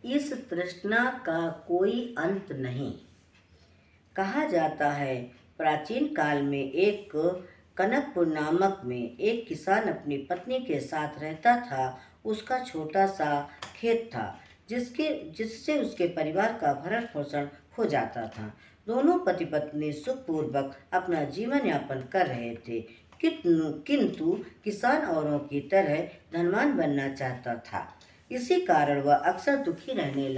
इस तृष्णा का कोई अंत नहीं। कहा जाता है प्राचीन काल में एक कनकपुर नामक में एक किसान अपनी पत्नी के साथ रहता था। उसका छोटा सा खेत था जिससे उसके परिवार का भरण पोषण हो जाता था। दोनों पति पत्नी सुखपूर्वक अपना जीवन यापन कर रहे थे। किंतु किसान औरों की तरह धनवान बनना चाहता था। इसी कारण वह अक्सर दुखी रहने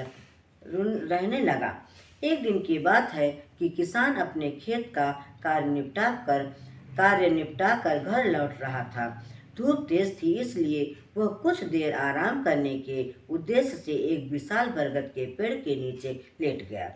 लगा। एक दिन की बात है कि किसान अपने खेत का कार्य निपटा कर घर लौट रहा था। धूप तेज थी, इसलिए वह कुछ देर आराम करने के उद्देश्य से एक विशाल बरगद के पेड़ के नीचे लेट गया।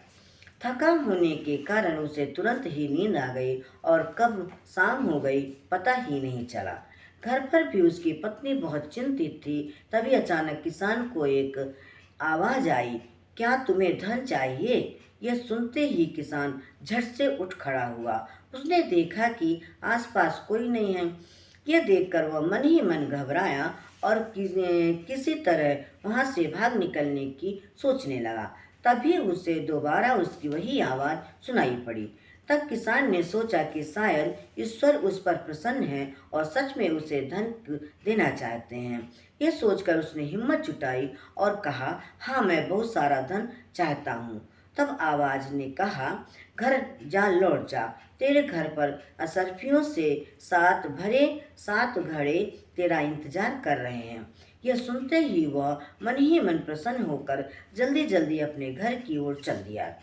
थका होने के कारण उसे तुरंत ही नींद आ गई और कब शाम हो गई पता ही नहीं चला। घर पर भी उसकी पत्नी बहुत चिंतित थी। तभी अचानक किसान को एक आवाज आई, क्या तुम्हें धन चाहिए? यह सुनते ही किसान झट से उठ खड़ा हुआ। उसने देखा कि आसपास कोई नहीं है। यह देखकर वह मन ही मन घबराया और किसी तरह वहां से भाग निकलने की सोचने लगा। तभी उसे दोबारा उसकी वही आवाज सुनाई पड़ी। तब किसान ने सोचा कि शायद ईश्वर उस पर प्रसन्न है और सच में उसे धन देना चाहते हैं। यह सोचकर उसने हिम्मत जुटाई और कहा, हाँ, मैं बहुत सारा धन चाहता हूँ। तब आवाज ने कहा, घर जा, लौट जा। तेरे घर पर असरफियों से सात घड़े तेरा इंतजार कर रहे हैं। यह सुनते ही वह मन ही मन प्रसन्न होकर जल्दी जल्दी अपने घर की ओर चल दिया।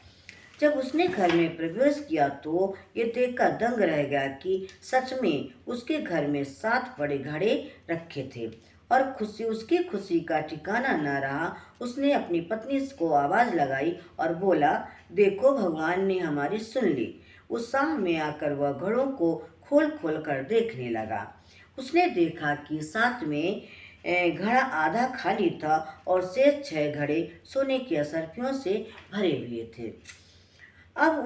जब उसने घर में प्रवेश किया तो ये देखकर दंग रह गया कि सच में उसके घर में 7 बड़े घड़े रखे थे और उसकी खुशी का ठिकाना न रहा। उसने अपनी पत्नी को आवाज लगाई और बोला, देखो, भगवान ने हमारी सुन ली। उत्साह में आकर वह घड़ों को खोल खोल कर देखने लगा। उसने देखा कि 7 में घड़ा आधा खाली था और शेष 6 घड़े सोने की असरफियों से भरे हुए थे। अब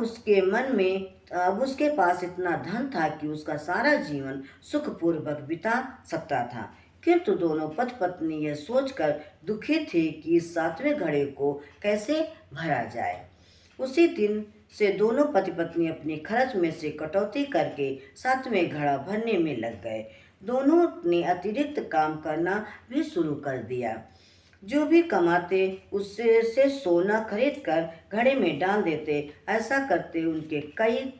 उसके पास इतना धन था कि उसका सारा जीवन सुखपूर्वक बिता सकता था। किंतु दोनों पति पत्नी यह सोचकर दुखी थे कि इस 7वें घड़े को कैसे भरा जाए। उसी दिन से दोनों पति पत्नी अपने खर्च में से कटौती करके 7वें घड़ा भरने में लग गए। दोनों ने अतिरिक्त काम करना भी शुरू कर दिया। जो भी कमाते उससे से सोना खरीद कर घड़े में डाल देते। ऐसा करते उनके कई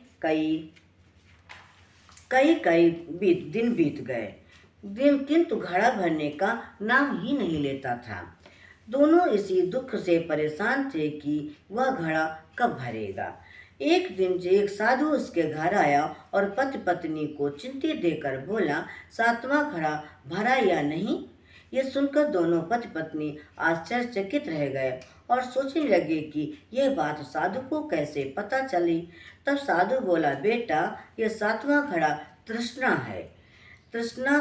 दिन बीत गए। किंतु घड़ा भरने का नाम ही नहीं लेता था। दोनों इसी दुख से परेशान थे कि वह घड़ा कब भरेगा। एक दिन एक साधु उसके घर आया और पति पत्नी को चिंतित देकर बोला, 7वां घड़ा भरा या नहीं? यह सुनकर दोनों पति पत्नी आश्चर्यचकित रह गए और सोचने लगे कि यह बात साधु को कैसे पता चली। तब साधु बोला, बेटा, यह 7वां घड़ा तृष्णा है। तृष्णा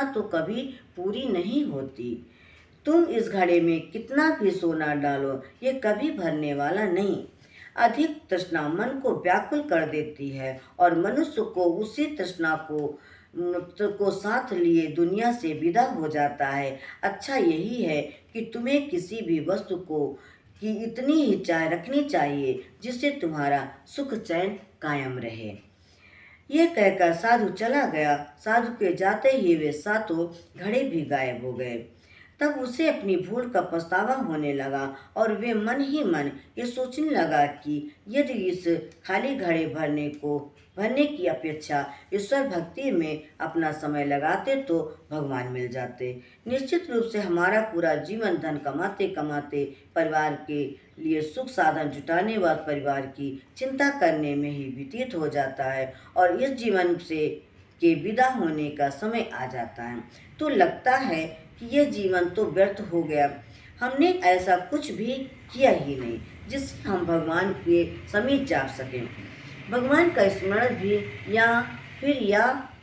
तो कभी पूरी नहीं होती। तुम इस घड़े में कितना भी सोना डालो, ये कभी भरने वाला नहीं। अधिक तृष्णा मन को व्याकुल कर देती है और मनुष्य को उसी तृष्णा को साथ लिए दुनिया से विदा हो जाता है। अच्छा यही है कि तुम्हें किसी भी वस्तु की इतनी ही चाह रखनी चाहिए जिससे तुम्हारा सुख चैन कायम रहे। यह कहकर साधु चला गया। साधु के जाते ही वे 7 घड़े भी गायब हो गए। तब उसे अपनी भूल का पछतावा होने लगा और वे मन ही मन ये सोचने लगा कि यदि इस खाली घड़े भरने की अपेक्षा ईश्वर भक्ति में अपना समय लगाते तो भगवान मिल जाते। निश्चित रूप से हमारा पूरा जीवन धन कमाते कमाते परिवार के लिए सुख साधन जुटाने व परिवार की चिंता करने में ही व्यतीत हो जाता है और इस जीवन से के विदा होने का समय आ जाता है तो लगता है कि यह जीवन तो व्यर्थ हो गया। हमने ऐसा कुछ भी किया ही नहीं जिससे हम भगवान के समीप जा सकें। भगवान का स्मरण भी या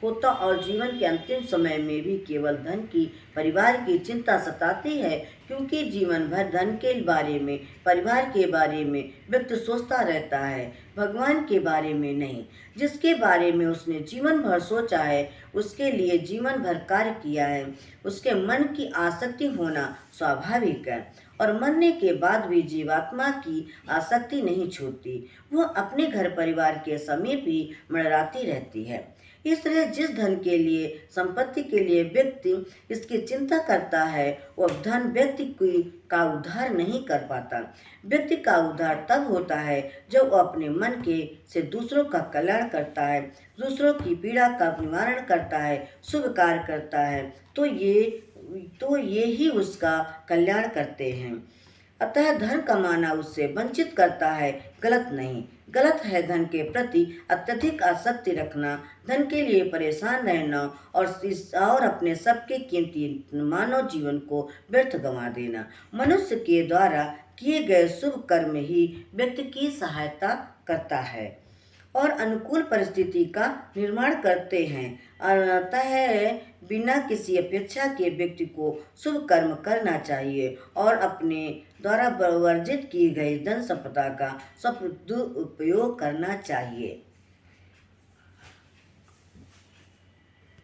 होता और जीवन के अंतिम समय में भी केवल धन की, परिवार की चिंता सताती है, क्योंकि जीवन भर धन के बारे में, परिवार के बारे में व्यक्ति सोचता रहता है, भगवान के बारे में नहीं। जिसके बारे में उसने जीवन भर सोचा है, उसके लिए जीवन भर कार्य किया है, उसके मन की आसक्ति होना स्वाभाविक है। और मरने के बाद भी जीवात्मा की आसक्ति नहीं छूटती, वह अपने घर परिवार के समीप ही मंडराती रहती है। इस तरह जिस धन के लिए, संपत्ति के लिए व्यक्ति इसकी चिंता करता है, वह धन व्यक्ति का उद्धार नहीं कर पाता। व्यक्ति का उद्धार तब होता है जब वह अपने मन के से दूसरों का कल्याण करता है, दूसरों की पीड़ा का निवारण करता है, शुभ कार्य करता है, तो ये ही उसका कल्याण करते हैं। अतः धन कमाना उससे वंचित करता है, गलत नहीं। गलत है धन के प्रति अत्यधिक आसक्ति रखना, धन के लिए परेशान रहना और अपने सबके कीमती मानव जीवन को व्यर्थ गंवा देना। मनुष्य के द्वारा किए गए शुभ कर्म ही व्यक्ति की सहायता करता है और अनुकूल परिस्थिति का निर्माण करते हैं। अतः बिना किसी अपेक्षा के व्यक्ति को शुभ कर्म करना चाहिए और अपने द्वारा वर्जित की गई धन संपदा का सदुपयोग करना चाहिए।